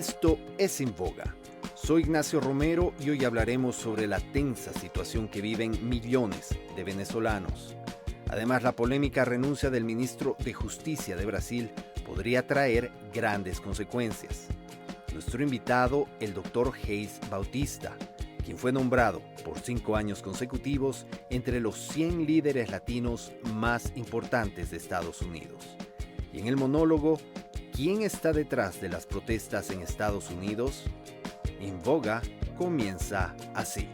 Esto es Sin Boga. Soy Ignacio Romero y hoy hablaremos sobre la tensa situación que viven millones de venezolanos. Además, la polémica renuncia del ministro de Justicia de Brasil podría traer grandes consecuencias. Nuestro invitado, el Dr. Geis Bautista, quien fue nombrado por 5 años consecutivos entre los 100 líderes latinos más importantes de Estados Unidos. Y en el monólogo, ¿quién está detrás de las protestas en Estados Unidos? En Boga comienza así.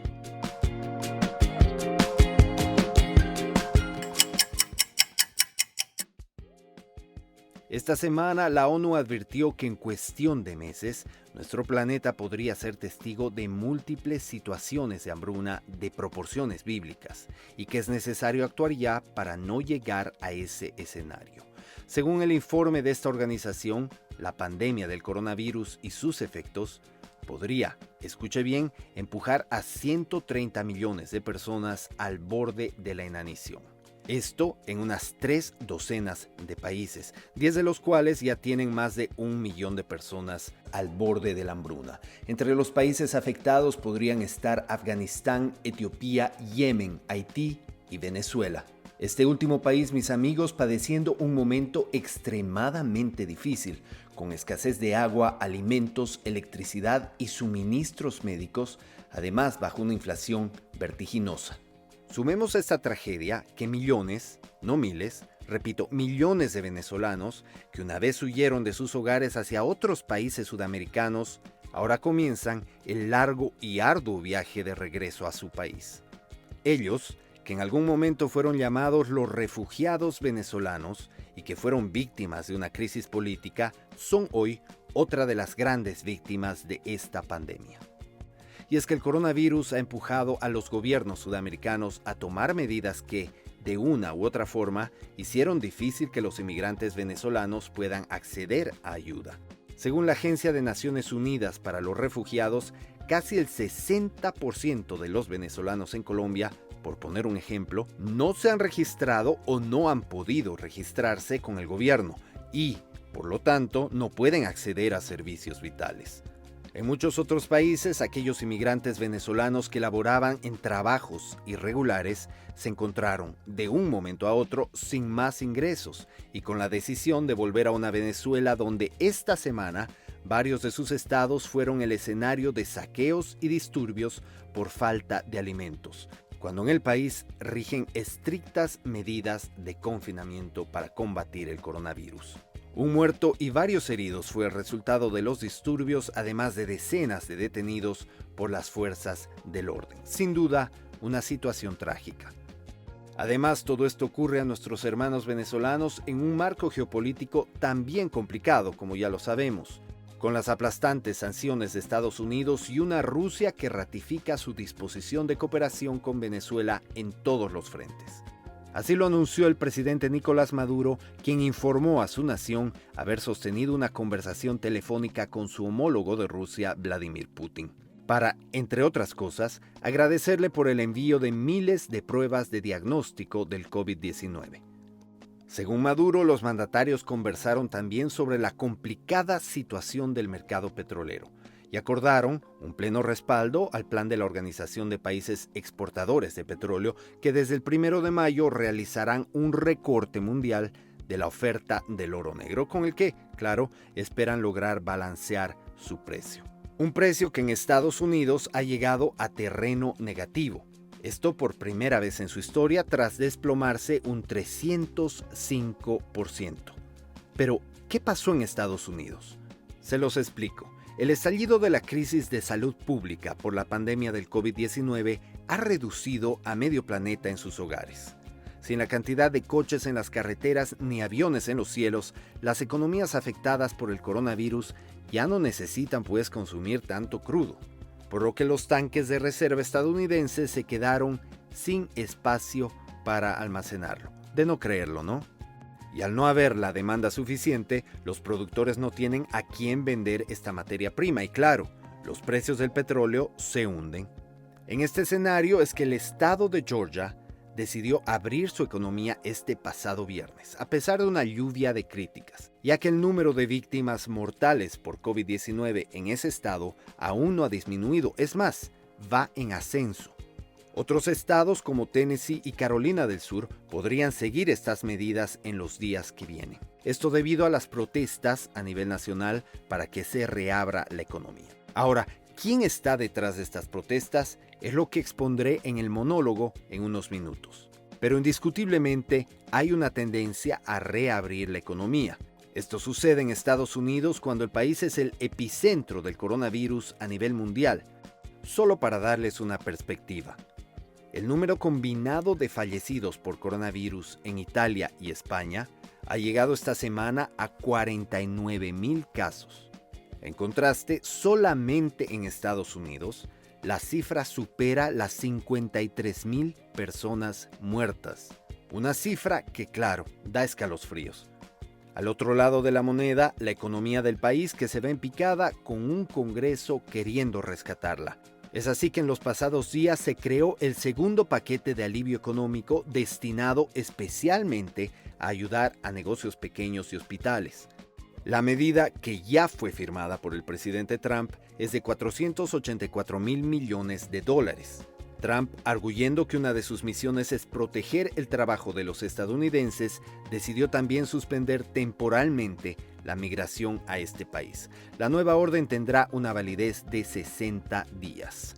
Esta semana la ONU advirtió que en cuestión de meses nuestro planeta podría ser testigo de múltiples situaciones de hambruna de proporciones bíblicas y que es necesario actuar ya para no llegar a ese escenario. Según el informe de esta organización, la pandemia del coronavirus y sus efectos podría, escuche bien, empujar a 130 millones de personas al borde de la inanición. Esto en unas 3 docenas de países, 10 de los cuales ya tienen más de 1 millón de personas al borde de la hambruna. Entre los países afectados podrían estar Afganistán, Etiopía, Yemen, Haití y Venezuela. Este último país, mis amigos, padeciendo un momento extremadamente difícil, con escasez de agua, alimentos, electricidad y suministros médicos, además bajo una inflación vertiginosa. Sumemos a esta tragedia que millones, no miles, repito, millones de venezolanos que una vez huyeron de sus hogares hacia otros países sudamericanos, ahora comienzan el largo y arduo viaje de regreso a su país. Ellos, que en algún momento fueron llamados los refugiados venezolanos y que fueron víctimas de una crisis política, son hoy otra de las grandes víctimas de esta pandemia. Y es que el coronavirus ha empujado a los gobiernos sudamericanos a tomar medidas que, de una u otra forma, hicieron difícil que los inmigrantes venezolanos puedan acceder a ayuda. Según la Agencia de Naciones Unidas para los Refugiados, casi el 60% de los venezolanos en Colombia, por poner un ejemplo, no se han registrado o no han podido registrarse con el gobierno y, por lo tanto, no pueden acceder a servicios vitales. En muchos otros países, aquellos inmigrantes venezolanos que laboraban en trabajos irregulares se encontraron de un momento a otro sin más ingresos y con la decisión de volver a una Venezuela donde esta semana varios de sus estados fueron el escenario de saqueos y disturbios por falta de alimentos, cuando en el país rigen estrictas medidas de confinamiento para combatir el coronavirus. Un muerto y varios heridos fue el resultado de los disturbios, además de decenas de detenidos por las fuerzas del orden. Sin duda, una situación trágica. Además, todo esto ocurre a nuestros hermanos venezolanos en un marco geopolítico también complicado, como ya lo sabemos, con las aplastantes sanciones de Estados Unidos y una Rusia que ratifica su disposición de cooperación con Venezuela en todos los frentes. Así lo anunció el presidente Nicolás Maduro, quien informó a su nación haber sostenido una conversación telefónica con su homólogo de Rusia, Vladimir Putin, para, entre otras cosas, agradecerle por el envío de miles de pruebas de diagnóstico del COVID-19. Según Maduro, los mandatarios conversaron también sobre la complicada situación del mercado petrolero y acordaron un pleno respaldo al plan de la Organización de Países Exportadores de Petróleo, que desde el 1 de mayo realizarán un recorte mundial de la oferta del oro negro, con el que, claro, esperan lograr balancear su precio. Un precio que en Estados Unidos ha llegado a terreno negativo. Esto por primera vez en su historia tras desplomarse un 305%. Pero, ¿qué pasó en Estados Unidos? Se los explico. El estallido de la crisis de salud pública por la pandemia del COVID-19 ha reducido a medio planeta en sus hogares. Sin la cantidad de coches en las carreteras ni aviones en los cielos, las economías afectadas por el coronavirus ya no necesitan consumir tanto crudo, por lo que los tanques de reserva estadounidenses se quedaron sin espacio para almacenarlo. De no creerlo, ¿no? Y al no haber la demanda suficiente, los productores no tienen a quién vender esta materia prima y claro, los precios del petróleo se hunden. En este escenario es que el estado de Georgia decidió abrir su economía este pasado viernes, a pesar de una lluvia de críticas, ya que el número de víctimas mortales por COVID-19 en ese estado aún no ha disminuido, es más, va en ascenso. Otros estados como Tennessee y Carolina del Sur podrían seguir estas medidas en los días que vienen. Esto debido a las protestas a nivel nacional para que se reabra la economía. Ahora, ¿quién está detrás de estas protestas? Es lo que expondré en el monólogo en unos minutos. Pero indiscutiblemente hay una tendencia a reabrir la economía. Esto sucede en Estados Unidos cuando el país es el epicentro del coronavirus a nivel mundial. Solo para darles una perspectiva. El número combinado de fallecidos por coronavirus en Italia y España ha llegado esta semana a 49,000 casos. En contraste, solamente en Estados Unidos, la cifra supera las 53,000 personas muertas. Una cifra que, claro, da escalofríos. Al otro lado de la moneda, la economía del país que se ve en picada con un Congreso queriendo rescatarla. Es así que en los pasados días se creó el segundo paquete de alivio económico destinado especialmente a ayudar a negocios pequeños y hospitales. La medida, que ya fue firmada por el presidente Trump, es de $484,000 millones. Trump, arguyendo que una de sus misiones es proteger el trabajo de los estadounidenses, decidió también suspender temporalmente la migración a este país. La nueva orden tendrá una validez de 60 días.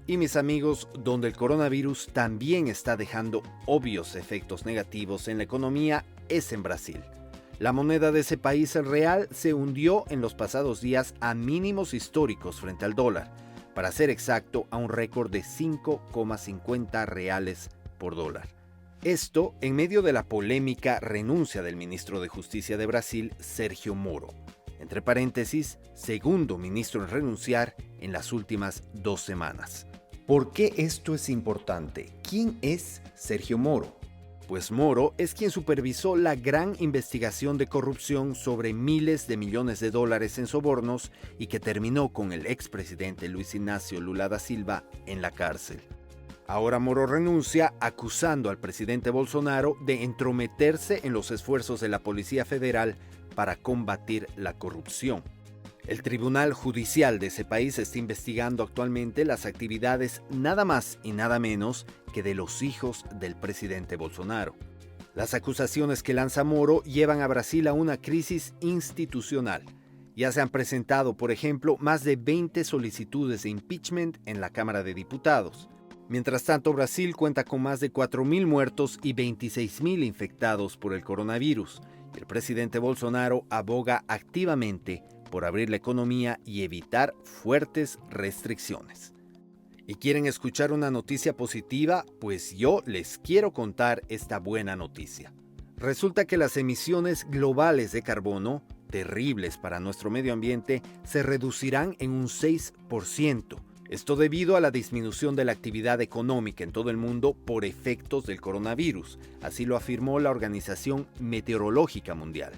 Y mis amigos, donde el coronavirus también está dejando obvios efectos negativos en la economía, es en Brasil. La moneda de ese país, el real, se hundió en los pasados días a mínimos históricos frente al dólar, para ser exacto, a un récord de 5,50 reales por dólar. Esto en medio de la polémica renuncia del ministro de Justicia de Brasil, Sérgio Moro. Entre paréntesis, segundo ministro en renunciar en las últimas 2 semanas. ¿Por qué esto es importante? ¿Quién es Sérgio Moro? Pues Moro es quien supervisó la gran investigación de corrupción sobre miles de millones de dólares en sobornos y que terminó con el expresidente Luis Ignacio Lula da Silva en la cárcel. Ahora Moro renuncia acusando al presidente Bolsonaro de entrometerse en los esfuerzos de la Policía Federal para combatir la corrupción. El Tribunal Judicial de ese país está investigando actualmente las actividades nada más y nada menos que de los hijos del presidente Bolsonaro. Las acusaciones que lanza Moro llevan a Brasil a una crisis institucional. Ya se han presentado, por ejemplo, más de 20 solicitudes de impeachment en la Cámara de Diputados. Mientras tanto, Brasil cuenta con más de 4,000 muertos y 26,000 infectados por el coronavirus. El presidente Bolsonaro aboga activamente por abrir la economía y evitar fuertes restricciones. ¿Y quieren escuchar una noticia positiva? Pues yo les quiero contar esta buena noticia. Resulta que las emisiones globales de carbono, terribles para nuestro medio ambiente, se reducirán en un 6%. Esto debido a la disminución de la actividad económica en todo el mundo por efectos del coronavirus. Así lo afirmó la Organización Meteorológica Mundial.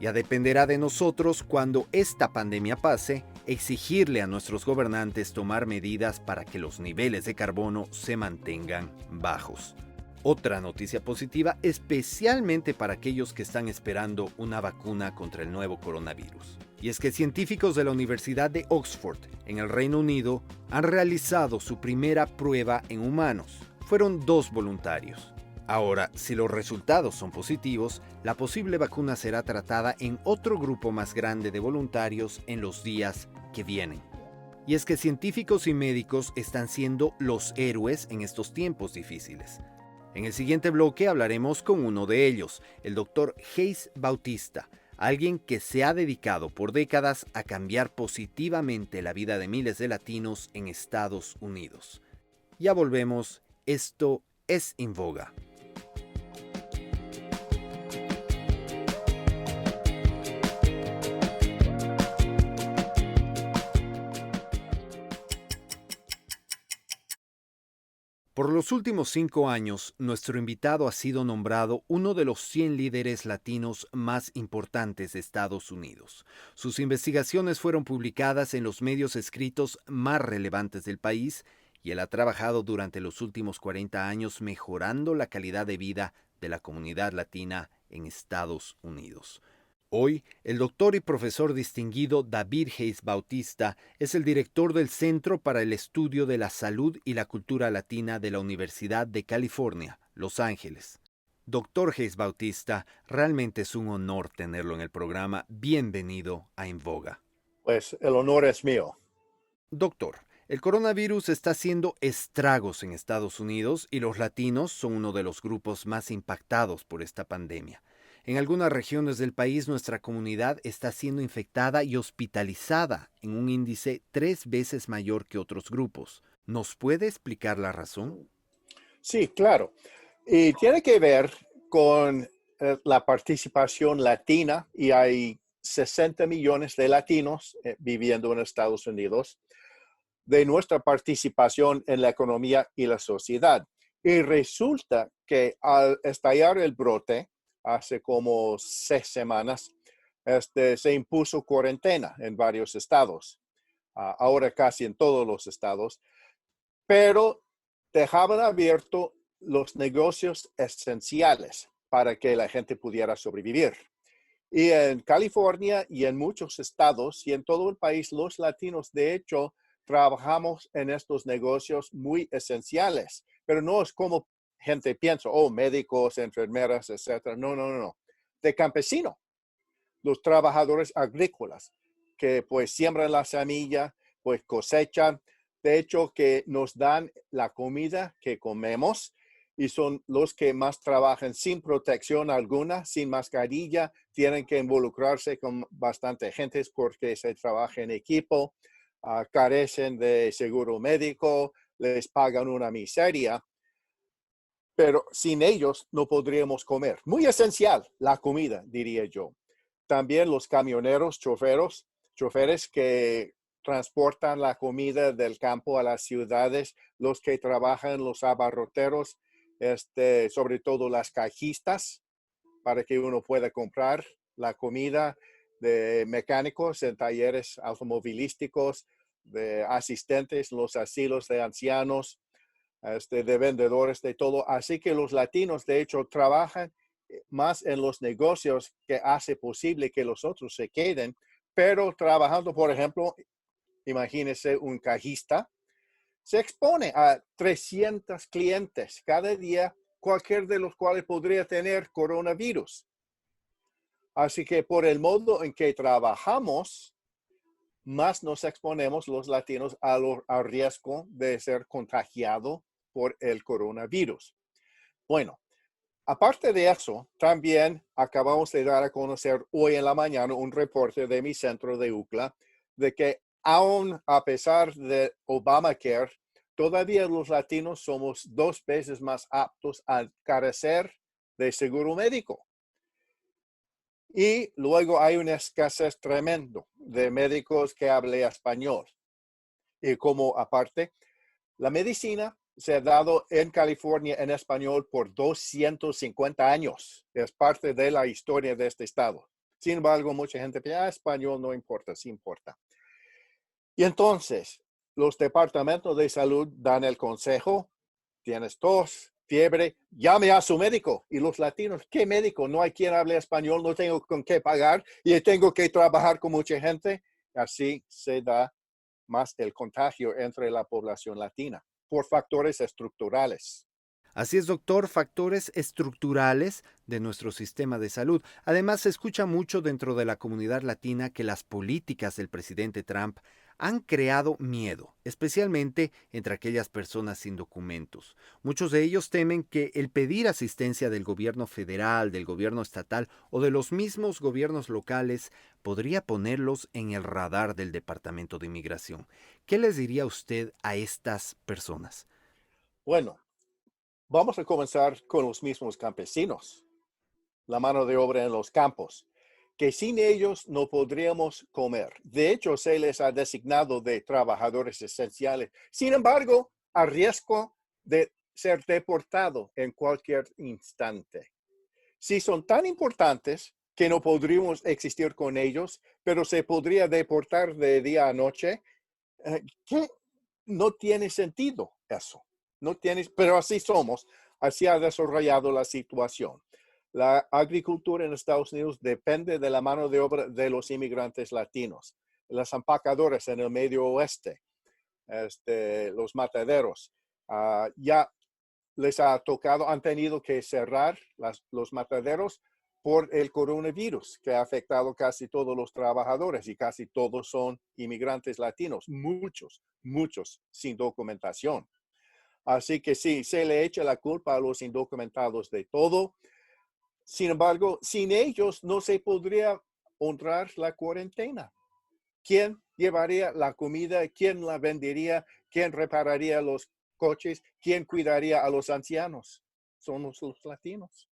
Ya dependerá de nosotros, cuando esta pandemia pase, exigirle a nuestros gobernantes tomar medidas para que los niveles de carbono se mantengan bajos. Otra noticia positiva, especialmente para aquellos que están esperando una vacuna contra el nuevo coronavirus. Y es que científicos de la Universidad de Oxford, en el Reino Unido, han realizado su primera prueba en humanos. Fueron 2 voluntarios. Ahora, si los resultados son positivos, la posible vacuna será tratada en otro grupo más grande de voluntarios en los días que vienen. Y es que científicos y médicos están siendo los héroes en estos tiempos difíciles. En el siguiente bloque hablaremos con uno de ellos, el Dr. Geis Bautista, alguien que se ha dedicado por décadas a cambiar positivamente la vida de miles de latinos en Estados Unidos. Ya volvemos, esto es En Voga. Por los últimos 5 años, nuestro invitado ha sido nombrado uno de los 100 líderes latinos más importantes de Estados Unidos. Sus investigaciones fueron publicadas en los medios escritos más relevantes del país y él ha trabajado durante los últimos 40 años mejorando la calidad de vida de la comunidad latina en Estados Unidos. Hoy, el doctor y profesor distinguido David Hayes Bautista es el director del Centro para el Estudio de la Salud y la Cultura Latina de la Universidad de California, Los Ángeles. Doctor Hayes Bautista, realmente es un honor tenerlo en el programa. Bienvenido a En Voga. Pues el honor es mío. Doctor, el coronavirus está haciendo estragos en Estados Unidos y los latinos son uno de los grupos más impactados por esta pandemia. En algunas regiones del país nuestra comunidad está siendo infectada y hospitalizada en un índice 3 veces mayor que otros grupos. ¿Nos puede explicar la razón? Sí, claro. Y tiene que ver con la participación latina y hay 60 millones de latinos viviendo en Estados Unidos, de nuestra participación en la economía y la sociedad. Y resulta que al estallar el brote, hace como 6 semanas, se impuso cuarentena en varios estados, ahora casi en todos los estados, pero dejaban abiertos los negocios esenciales para que la gente pudiera sobrevivir. Y en California y en muchos estados y en todo el país, los latinos, de hecho, trabajamos en estos negocios muy esenciales, pero no es como gente piensa, oh, médicos, enfermeras, etcétera. No, no, no, no. De campesino, los trabajadores agrícolas que pues siembran la semilla, pues cosechan, de hecho que nos dan la comida que comemos y son los que más trabajan sin protección alguna, sin mascarilla, tienen que involucrarse con bastante gente porque se trabaja en equipo, carecen de seguro médico, les pagan una miseria, pero sin ellos no podríamos comer. Muy esencial la comida, diría yo. También los camioneros, choferes que transportan la comida del campo a las ciudades, los que trabajan, los abarroteros, sobre todo las cajistas, para que uno pueda comprar la comida, de mecánicos en talleres automovilísticos, de asistentes, los asilos de ancianos, de vendedores, de todo. Así que los latinos, de hecho, trabajan más en los negocios que hace posible que los otros se queden, pero trabajando, por ejemplo, imagínese un cajista, se expone a 300 clientes cada día, cualquier de los cuales podría tener coronavirus. Así que por el modo en que trabajamos, más nos exponemos los latinos al riesgo de ser contagiado por el coronavirus. Bueno, aparte de eso, también acabamos de dar a conocer hoy en la mañana un reporte de mi centro de UCLA de que aún a pesar de Obamacare, todavía los latinos somos 2 veces más aptos a carecer de seguro médico. Y luego hay una escasez tremendo de médicos que hablen español. Y como aparte, la medicina se ha dado en California en español por 250 años. Es parte de la historia de este estado. Sin embargo, mucha gente piensa, español no importa, sí importa. Y entonces, los departamentos de salud dan el consejo, tienes tos, fiebre, llame a su médico. Y los latinos, ¿qué médico? No hay quien hable español, no tengo con qué pagar y tengo que trabajar con mucha gente. Así se da más el contagio entre la población latina por factores estructurales. Así es, doctor, factores estructurales de nuestro sistema de salud. Además, se escucha mucho dentro de la comunidad latina que las políticas del presidente Trump han creado miedo, especialmente entre aquellas personas sin documentos. Muchos de ellos temen que el pedir asistencia del gobierno federal, del gobierno estatal o de los mismos gobiernos locales podría ponerlos en el radar del Departamento de Inmigración. ¿Qué les diría usted a estas personas? Bueno, vamos a comenzar con los mismos campesinos, la mano de obra en los campos, que sin ellos no podríamos comer. De hecho, se les ha designado de trabajadores esenciales. Sin embargo, a riesgo de ser deportado en cualquier instante. Si son tan importantes que no podríamos existir con ellos, pero se podría deportar de día a noche, ¿qué, no tiene sentido eso. No tiene, pero así somos. Así ha desarrollado la situación. La agricultura en Estados Unidos depende de la mano de obra de los inmigrantes latinos. Las empacadoras en el medio oeste, los mataderos, ya les ha tocado, han tenido que cerrar los mataderos por el coronavirus, que ha afectado casi todos los trabajadores y casi todos son inmigrantes latinos, muchos sin documentación. Así que sí, se le echa la culpa a los indocumentados de todo. Sin embargo, sin ellos no se podría honrar la cuarentena. ¿Quién llevaría la comida? ¿Quién la vendería? ¿Quién repararía los coches? ¿Quién cuidaría a los ancianos? Somos los latinos.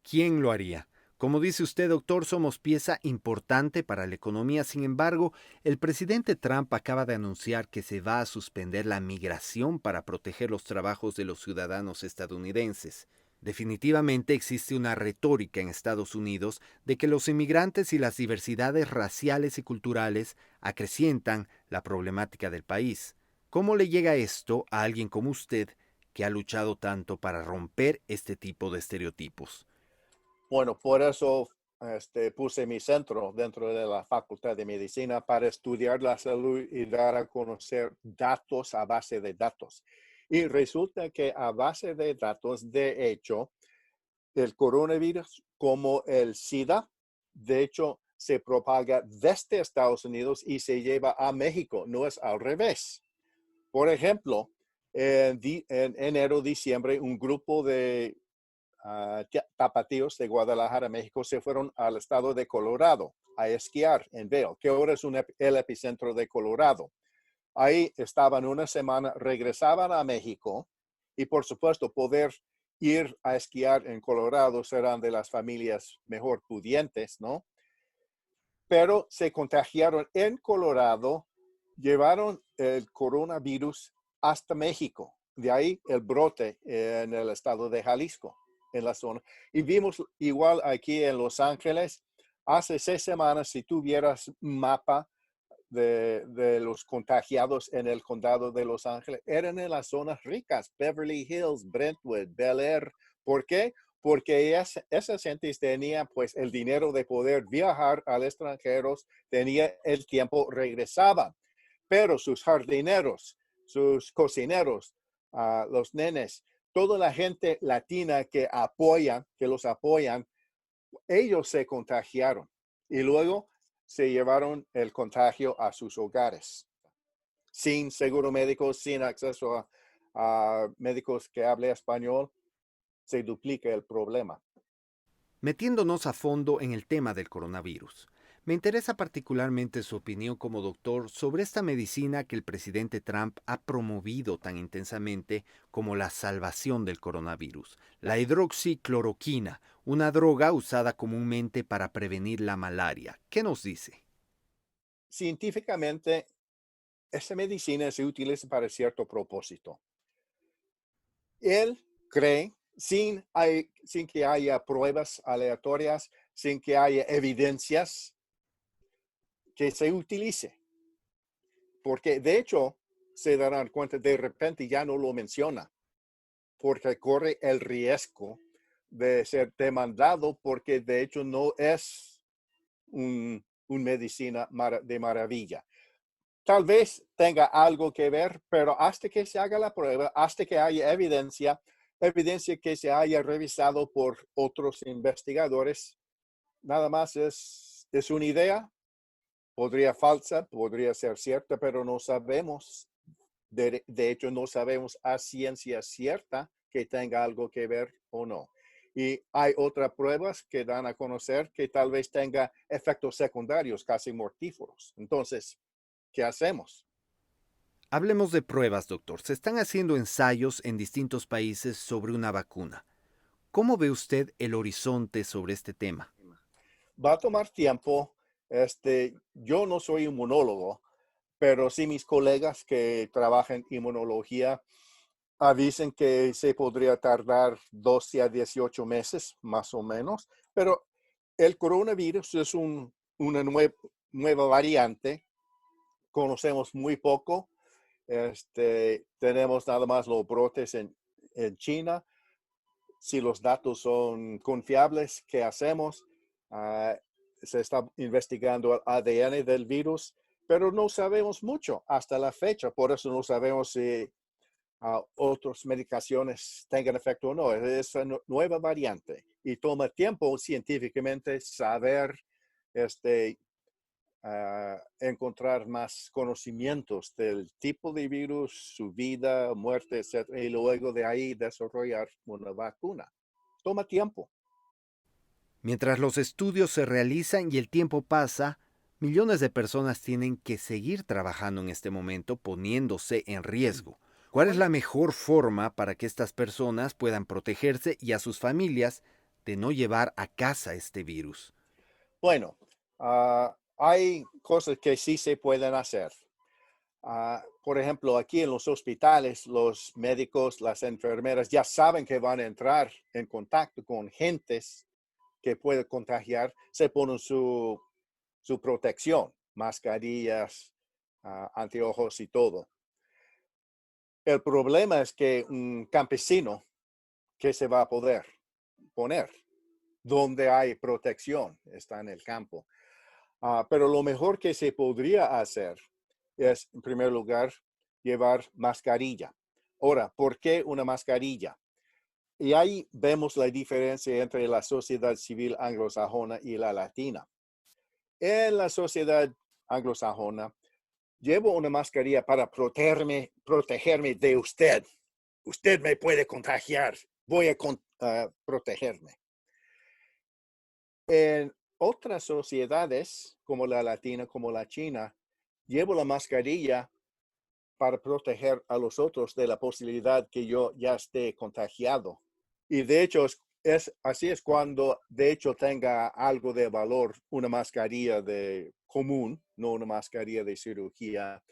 ¿Quién lo haría? Como dice usted, doctor, somos pieza importante para la economía. Sin embargo, el presidente Trump acaba de anunciar que se va a suspender la migración para proteger los trabajos de los ciudadanos estadounidenses. Definitivamente existe una retórica en Estados Unidos de que los inmigrantes y las diversidades raciales y culturales acrecientan la problemática del país. ¿Cómo le llega esto a alguien como usted que ha luchado tanto para romper este tipo de estereotipos? Bueno, por eso puse mi centro dentro de la Facultad de Medicina para estudiar la salud y dar a conocer datos a base de datos. Y resulta que a base de datos, de hecho, el coronavirus como el SIDA, de hecho, se propaga desde Estados Unidos y se lleva a México, no es al revés. Por ejemplo, en enero, diciembre, un grupo de tapatíos de Guadalajara, México, se fueron al estado de Colorado a esquiar en Vail, que ahora es el epicentro de Colorado. Ahí estaban una semana, regresaban a México y por supuesto poder ir a esquiar en Colorado serán de las familias mejor pudientes, ¿no? Pero se contagiaron en Colorado, llevaron el coronavirus hasta México. De ahí el brote en el estado de Jalisco, en la zona. Y vimos igual aquí en Los Ángeles, hace 6 semanas, si tuvieras un mapa de los contagiados en el condado de Los Ángeles, eran en las zonas ricas, Beverly Hills, Brentwood, Bel Air. ¿Por qué? Porque esas gentes tenían pues el dinero de poder viajar al extranjero, tenía el tiempo, regresaban. Pero sus jardineros, sus cocineros, los nenes, toda la gente latina que los apoyan, ellos se contagiaron y luego se llevaron el contagio a sus hogares. Sin seguro médico, sin acceso a médicos que hablen español, se duplica el problema. Metiéndonos a fondo en el tema del coronavirus, me interesa particularmente su opinión como doctor sobre esta medicina que el presidente Trump ha promovido tan intensamente como la salvación del coronavirus, la hidroxicloroquina, una droga usada comúnmente para prevenir la malaria. ¿Qué nos dice? Científicamente, esta medicina se utiliza para cierto propósito. Él cree, sin que haya pruebas aleatorias, sin que haya evidencias, que se utilice. Porque de hecho, se darán cuenta, de repente ya no lo menciona, porque corre el riesgo de ser demandado, porque de hecho no es una medicina de maravilla. Tal vez tenga algo que ver, pero hasta que se haga la prueba, hasta que haya evidencia que se haya revisado por otros investigadores, nada más es una idea, podría falsa, podría ser cierta, pero no sabemos. De hecho, no sabemos a ciencia cierta que tenga algo que ver o no. Y hay otras pruebas que dan a conocer que tal vez tenga efectos secundarios casi mortíferos. Entonces, ¿qué hacemos? Hablemos de pruebas, doctor. Se están haciendo ensayos en distintos países sobre una vacuna. ¿Cómo ve usted el horizonte sobre este tema? Va a tomar tiempo. Yo no soy inmunólogo, pero sí mis colegas que trabajan en inmunología avisen que se podría tardar 12 a 18 meses, más o menos. Pero el coronavirus es una nueva variante. Conocemos muy poco Tenemos nada más los brotes en China. Si los datos son confiables, ¿qué hacemos? Ah, Se está investigando el ADN del virus, pero no sabemos mucho hasta la fecha. Por eso no sabemos si otras medicaciones tengan efecto o no. Es una nueva variante y toma tiempo científicamente saber este, encontrar más conocimientos del tipo de virus, su vida, muerte, etcétera, y luego de ahí desarrollar una vacuna. Toma tiempo. Mientras los estudios se realizan y el tiempo pasa, millones de personas tienen que seguir trabajando en este momento poniéndose en riesgo. ¿Cuál es la mejor forma para que estas personas puedan protegerse y a sus familias de no llevar a casa este virus? Bueno, hay cosas que sí se pueden hacer. Por ejemplo, aquí en los hospitales, los médicos, las enfermeras ya saben que van a entrar en contacto con gentes que pueden contagiar, se ponen su protección, mascarillas, anteojos y todo. El problema es que un campesino que se va a poder poner donde hay protección, está en el campo. Pero lo mejor que se podría hacer es, en primer lugar, llevar mascarilla. Ahora, ¿por qué una mascarilla? Y ahí vemos la diferencia entre la sociedad civil anglosajona y la latina. En la sociedad anglosajona, llevo una mascarilla para protegerme de usted. Usted me puede contagiar. Voy a protegerme. En otras sociedades, como la latina, como la china, llevo la mascarilla para proteger a los otros de la posibilidad que yo ya esté contagiado. Y de hecho, así es cuando de hecho tenga algo de valor una mascarilla de común, no una mascarilla de cirugía,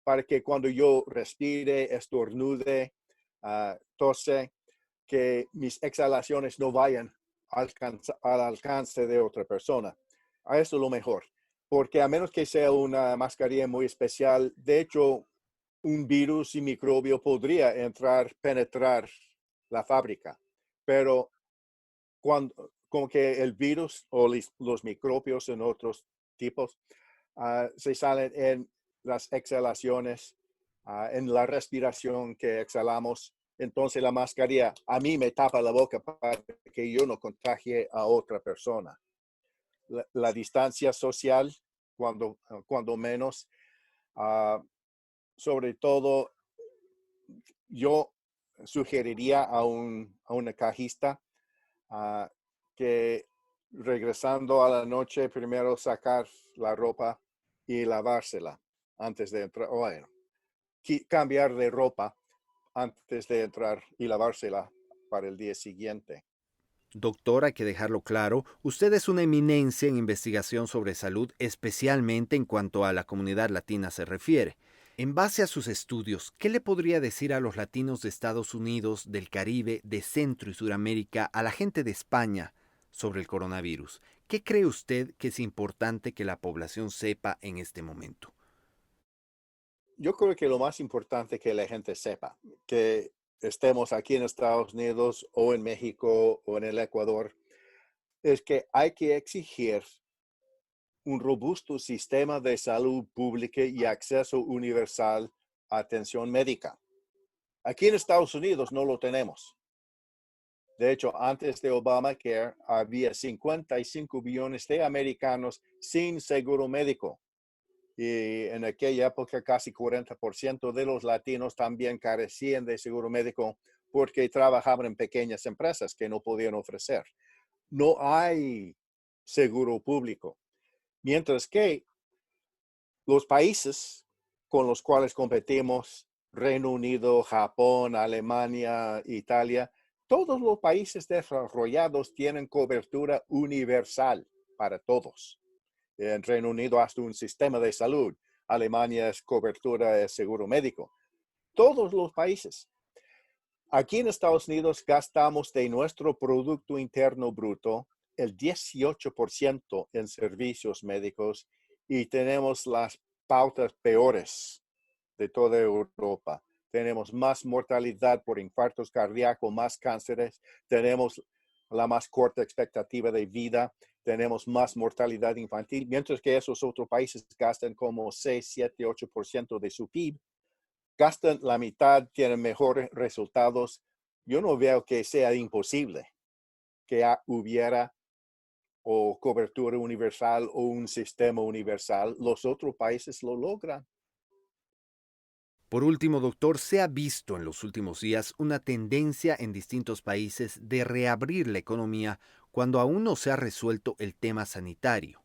para que cuando yo respire, estornude, tose, que mis exhalaciones no vayan al alcance de otra persona. A eso es lo mejor, porque a menos que sea una mascarilla muy especial, de hecho, un virus y microbio podría penetrar la fábrica, pero como que el virus o los microbios en otros tipos se salen en las exhalaciones, en la respiración que exhalamos. Entonces la mascarilla a mí me tapa la boca para que yo no contagie a otra persona. La distancia social, cuando menos, uh, sobre todo, yo sugeriría a una cajista uh, que regresando a la noche, primero sacar la ropa y lavársela antes de entrar. Bueno, cambiar de ropa antes de entrar y lavársela para el día siguiente. Doctor, hay que dejarlo claro, usted es una eminencia en investigación sobre salud, especialmente en cuanto a la comunidad latina se refiere. En base a sus estudios, ¿qué le podría decir a los latinos de Estados Unidos, del Caribe, de Centro y Suramérica, a la gente de España sobre el coronavirus? ¿Qué cree usted que es importante que la población sepa en este momento? Yo creo que lo más importante que la gente sepa, que estemos aquí en Estados Unidos o en México o en el Ecuador, es que hay que exigir un robusto sistema de salud pública y acceso universal a atención médica. Aquí en Estados Unidos no lo tenemos. De hecho, antes de Obamacare había 55 millones de americanos sin seguro médico. Y en aquella época casi 40% de los latinos también carecían de seguro médico porque trabajaban en pequeñas empresas que no podían ofrecer. No hay seguro público. Mientras que los países con los cuales competimos, Reino Unido, Japón, Alemania, Italia, todos los países desarrollados tienen cobertura universal para todos. En Reino Unido hasta un sistema de salud. Alemania es cobertura de seguro médico. Todos los países. Aquí en Estados Unidos gastamos de nuestro Producto Interno Bruto el 18% en servicios médicos y tenemos las pautas peores de toda Europa. Tenemos más mortalidad por infartos cardíacos, más cánceres, tenemos la más corta expectativa de vida, tenemos más mortalidad infantil, mientras que esos otros países gastan como 6, 7, 8% de su PIB, gastan la mitad, tienen mejores resultados. Yo no veo que sea imposible que hubiera o cobertura universal o un sistema universal. Los otros países lo logran. Por último, doctor, se ha visto en los últimos días una tendencia en distintos países de reabrir la economía cuando aún no se ha resuelto el tema sanitario.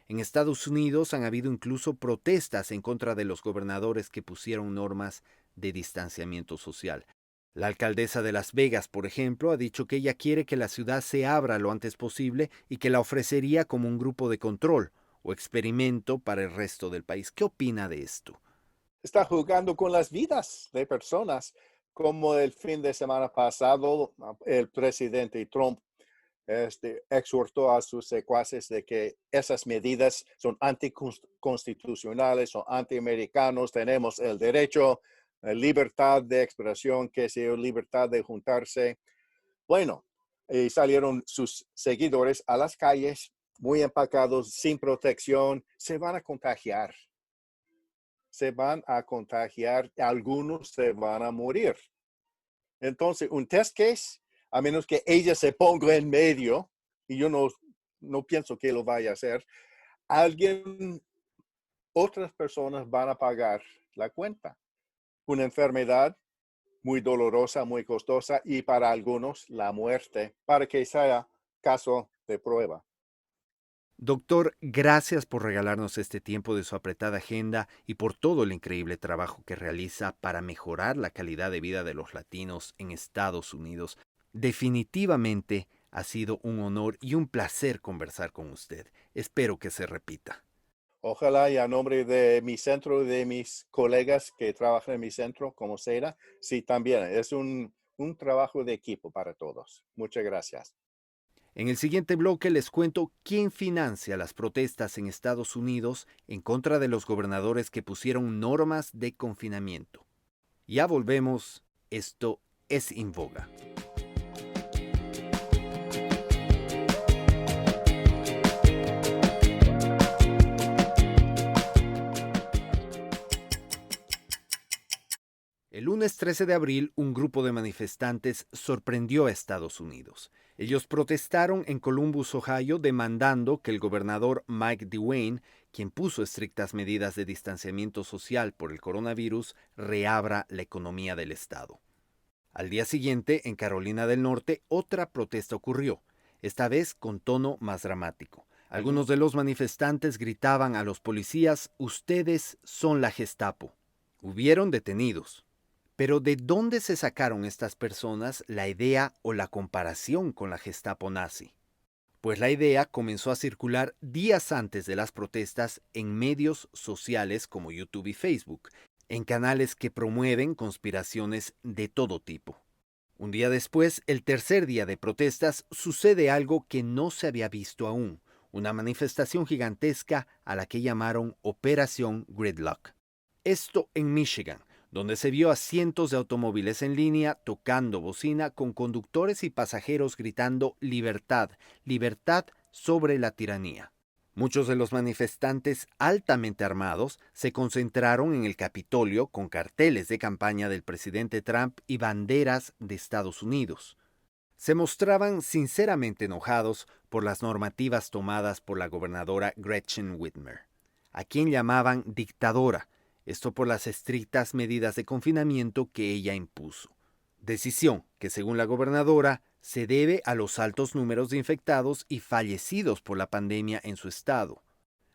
En Estados Unidos han habido incluso protestas en contra de los gobernadores que pusieron normas de distanciamiento social. La alcaldesa de Las Vegas, por ejemplo, ha dicho que ella quiere que la ciudad se abra lo antes posible y que la ofrecería como un grupo de control o experimento para el resto del país. ¿Qué opina de esto? Está jugando con las vidas de personas, como el fin de semana pasado, el presidente Trump exhortó a sus secuaces de que esas medidas son anticonstitucionales, son antiamericanos, tenemos el derecho, libertad de expresión, que sea libertad de juntarse. Bueno, salieron sus seguidores a las calles muy empacados, sin protección, se van a contagiar. Se van a contagiar, algunos se van a morir. Entonces, un test case, a menos que ella se ponga en medio, y yo no pienso que lo vaya a hacer, otras personas van a pagar la cuenta. Una enfermedad muy dolorosa, muy costosa, y para algunos la muerte, para que sea caso de prueba. Doctor, gracias por regalarnos este tiempo de su apretada agenda y por todo el increíble trabajo que realiza para mejorar la calidad de vida de los latinos en Estados Unidos. Definitivamente ha sido un honor y un placer conversar con usted. Espero que se repita. Ojalá, y a nombre de mi centro y de mis colegas que trabajan en mi centro, como SEDA, sí, también es un trabajo de equipo para todos. Muchas gracias. En el siguiente bloque les cuento quién financia las protestas en Estados Unidos en contra de los gobernadores que pusieron normas de confinamiento. Ya volvemos. Esto es En Boga. El lunes 13 de abril, un grupo de manifestantes sorprendió a Estados Unidos. Ellos protestaron en Columbus, Ohio, demandando que el gobernador Mike DeWine, quien puso estrictas medidas de distanciamiento social por el coronavirus, reabra la economía del estado. Al día siguiente, en Carolina del Norte, otra protesta ocurrió, esta vez con tono más dramático. Algunos de los manifestantes gritaban a los policías: "Ustedes son la Gestapo". Hubieron detenidos. Pero ¿de dónde se sacaron estas personas la idea o la comparación con la Gestapo nazi? Pues la idea comenzó a circular días antes de las protestas en medios sociales como YouTube y Facebook, en canales que promueven conspiraciones de todo tipo. Un día después, el tercer día de protestas, sucede algo que no se había visto aún, una manifestación gigantesca a la que llamaron Operación Gridlock. Esto en Michigan, donde se vio a cientos de automóviles en línea tocando bocina con conductores y pasajeros gritando "Libertad, libertad sobre la tiranía". Muchos de los manifestantes altamente armados se concentraron en el Capitolio con carteles de campaña del presidente Trump y banderas de Estados Unidos. Se mostraban sinceramente enojados por las normativas tomadas por la gobernadora Gretchen Whitmer, a quien llamaban dictadora, esto por las estrictas medidas de confinamiento que ella impuso. Decisión que, según la gobernadora, se debe a los altos números de infectados y fallecidos por la pandemia en su estado.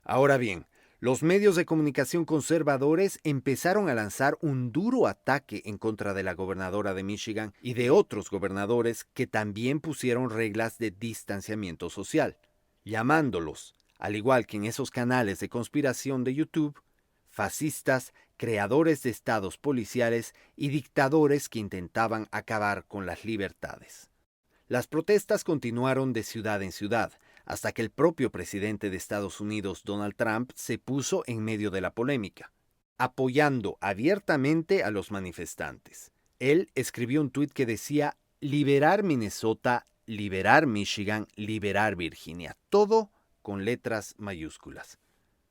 Ahora bien, los medios de comunicación conservadores empezaron a lanzar un duro ataque en contra de la gobernadora de Michigan y de otros gobernadores que también pusieron reglas de distanciamiento social, llamándolos, al igual que en esos canales de conspiración de YouTube, fascistas, creadores de estados policiales y dictadores que intentaban acabar con las libertades. Las protestas continuaron de ciudad en ciudad, hasta que el propio presidente de Estados Unidos, Donald Trump, se puso en medio de la polémica. apoyando abiertamente a los manifestantes. Él escribió un tuit que decía: liberar Minnesota, liberar Michigan, liberar Virginia. Todo con letras mayúsculas.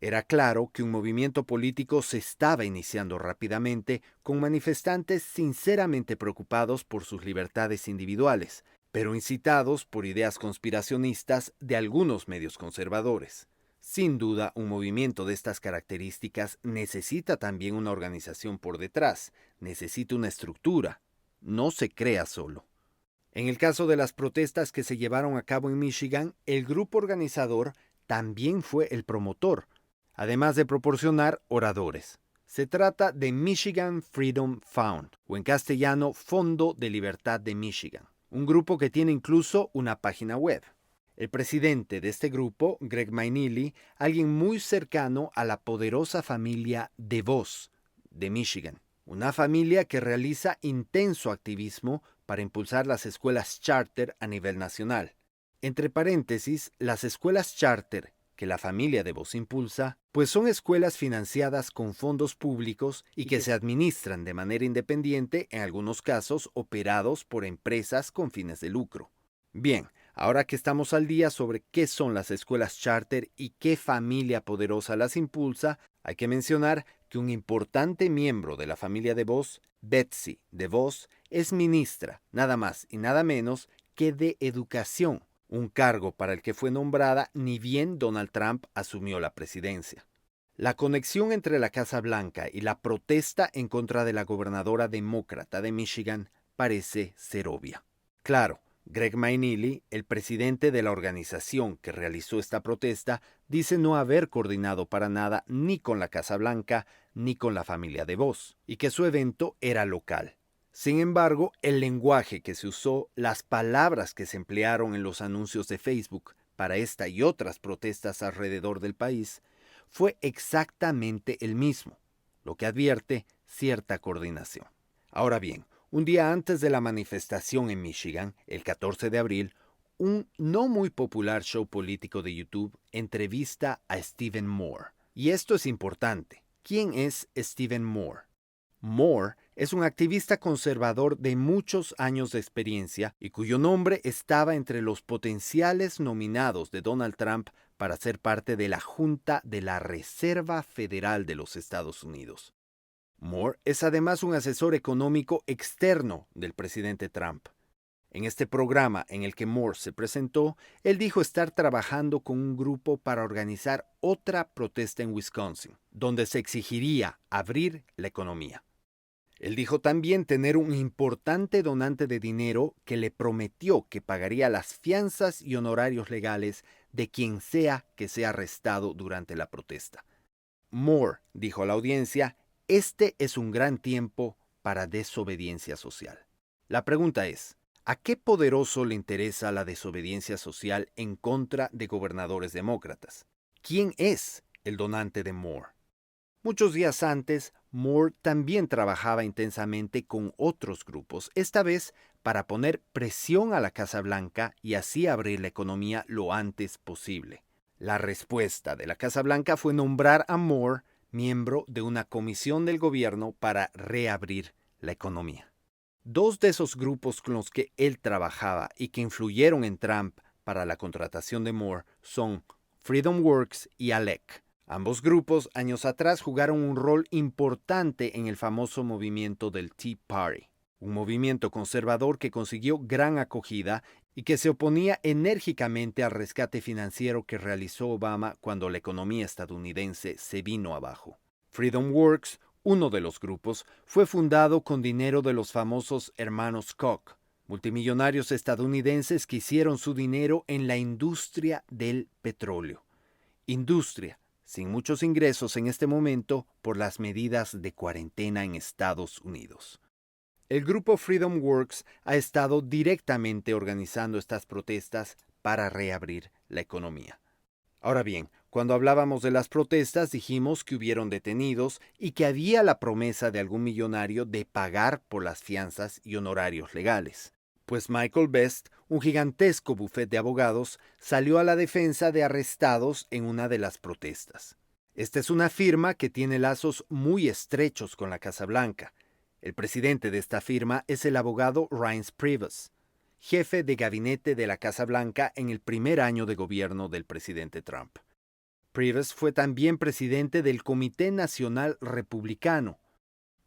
Era claro que un movimiento político se estaba iniciando rápidamente, con manifestantes sinceramente preocupados por sus libertades individuales, pero incitados por ideas conspiracionistas de algunos medios conservadores. Sin duda, un movimiento de estas características necesita también una organización por detrás, necesita una estructura. No se crea solo. En el caso de las protestas que se llevaron a cabo en Michigan, el grupo organizador también fue el promotor, además de proporcionar oradores. Se trata de Michigan Freedom Fund, o en castellano, Fondo de Libertad de Michigan, un grupo que tiene incluso una página web. El presidente de este grupo, Greg McNeely, alguien muy cercano a la poderosa familia DeVos de Michigan, una familia que realiza intenso activismo para impulsar las escuelas charter a nivel nacional. Entre paréntesis, las escuelas charter que la familia DeVos impulsa, pues son escuelas financiadas con fondos públicos y que se administran de manera independiente, en algunos casos operados por empresas con fines de lucro. Bien, ahora que estamos al día sobre qué son las escuelas charter y qué familia poderosa las impulsa, hay que mencionar que un importante miembro de la familia DeVos, Betsy DeVos, es ministra, nada más y nada menos que de Educación, un cargo para el que fue nombrada ni bien Donald Trump asumió la presidencia. La conexión entre la Casa Blanca y la protesta en contra de la gobernadora demócrata de Michigan parece ser obvia. Claro, Greg McNeely, el presidente de la organización que realizó esta protesta, dice no haber coordinado para nada ni con la Casa Blanca ni con la familia DeVos, y que su evento era local. Sin embargo, el lenguaje que se usó, las palabras que se emplearon en los anuncios de Facebook para esta y otras protestas alrededor del país, fue exactamente el mismo, lo que advierte cierta coordinación. Ahora bien, un día antes de la manifestación en Michigan, el 14 de abril, un no muy popular show político de YouTube entrevista a Stephen Moore. Y esto es importante. ¿Quién es Stephen Moore? Moore es un activista conservador de muchos años de experiencia y cuyo nombre estaba entre los potenciales nominados de Donald Trump para ser parte de la Junta de la Reserva Federal de los Estados Unidos. Moore es además un asesor económico externo del presidente Trump. En este programa en el que Moore se presentó, él dijo estar trabajando con un grupo para organizar otra protesta en Wisconsin, donde se exigiría abrir la economía. Él dijo también tener un importante donante de dinero que le prometió que pagaría las fianzas y honorarios legales de quien sea que sea arrestado durante la protesta. Moore dijo a la audiencia: este es un gran tiempo para desobediencia social. La pregunta es, ¿a qué poderoso le interesa la desobediencia social en contra de gobernadores demócratas? ¿Quién es el donante de Moore? Muchos días antes, Moore también trabajaba intensamente con otros grupos, esta vez para poner presión a la Casa Blanca y así abrir la economía lo antes posible. La respuesta de la Casa Blanca fue nombrar a Moore miembro de una comisión del gobierno para reabrir la economía. Dos de esos grupos con los que él trabajaba y que influyeron en Trump para la contratación de Moore son Freedom Works y ALEC. Ambos grupos años atrás jugaron un rol importante en el famoso movimiento del Tea Party, un movimiento conservador que consiguió gran acogida y que se oponía enérgicamente al rescate financiero que realizó Obama cuando la economía estadounidense se vino abajo. Freedom Works, uno de los grupos, fue fundado con dinero de los famosos hermanos Koch, multimillonarios estadounidenses que hicieron su dinero en la industria del petróleo. Industria sin muchos ingresos en este momento por las medidas de cuarentena en Estados Unidos. El grupo Freedom Works ha estado directamente organizando estas protestas para reabrir la economía. Ahora bien, cuando hablábamos de las protestas dijimos que hubieron detenidos y que había la promesa de algún millonario de pagar por las fianzas y honorarios legales. Pues Michael Best, un gigantesco bufete de abogados, salió a la defensa de arrestados en una de las protestas. Esta es una firma que tiene lazos muy estrechos con la Casa Blanca. El presidente de esta firma es el abogado Reince Priebus, jefe de gabinete de la Casa Blanca en el primer año de gobierno del presidente Trump. Priebus fue también presidente del Comité Nacional Republicano.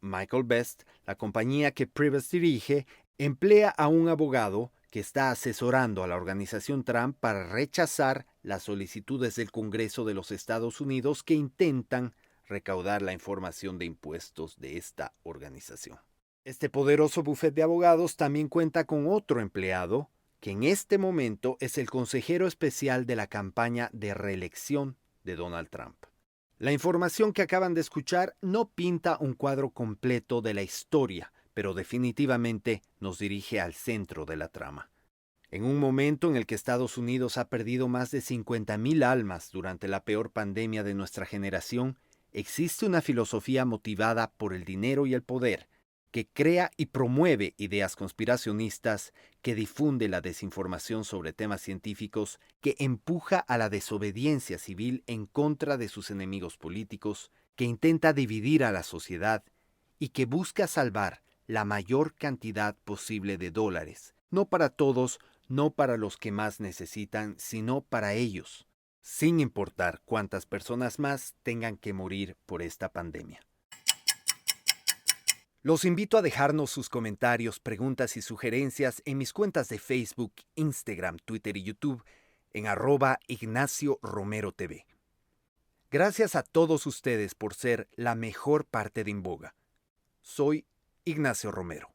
Michael Best, la compañía que Priebus dirige, emplea a un abogado que está asesorando a la organización Trump para rechazar las solicitudes del Congreso de los Estados Unidos que intentan recaudar la información de impuestos de esta organización. Este poderoso bufete de abogados también cuenta con otro empleado, que en este momento es el consejero especial de la campaña de reelección de Donald Trump. La información que acaban de escuchar no pinta un cuadro completo de la historia, pero definitivamente nos dirige al centro de la trama. En un momento en el que Estados Unidos ha perdido más de 50,000 almas durante la peor pandemia de nuestra generación, existe una filosofía motivada por el dinero y el poder, que crea y promueve ideas conspiracionistas, que difunde la desinformación sobre temas científicos, que empuja a la desobediencia civil en contra de sus enemigos políticos, que intenta dividir a la sociedad y que busca salvar la mayor cantidad posible de dólares, no para todos, no para los que más necesitan, sino para ellos, sin importar cuántas personas más tengan que morir por esta pandemia. Los invito a dejarnos sus comentarios, preguntas y sugerencias en mis cuentas de Facebook, Instagram, Twitter y YouTube en @IgnacioRomeroTV. Gracias a todos ustedes por ser la mejor parte de Inboga. Soy Ignacio Romero.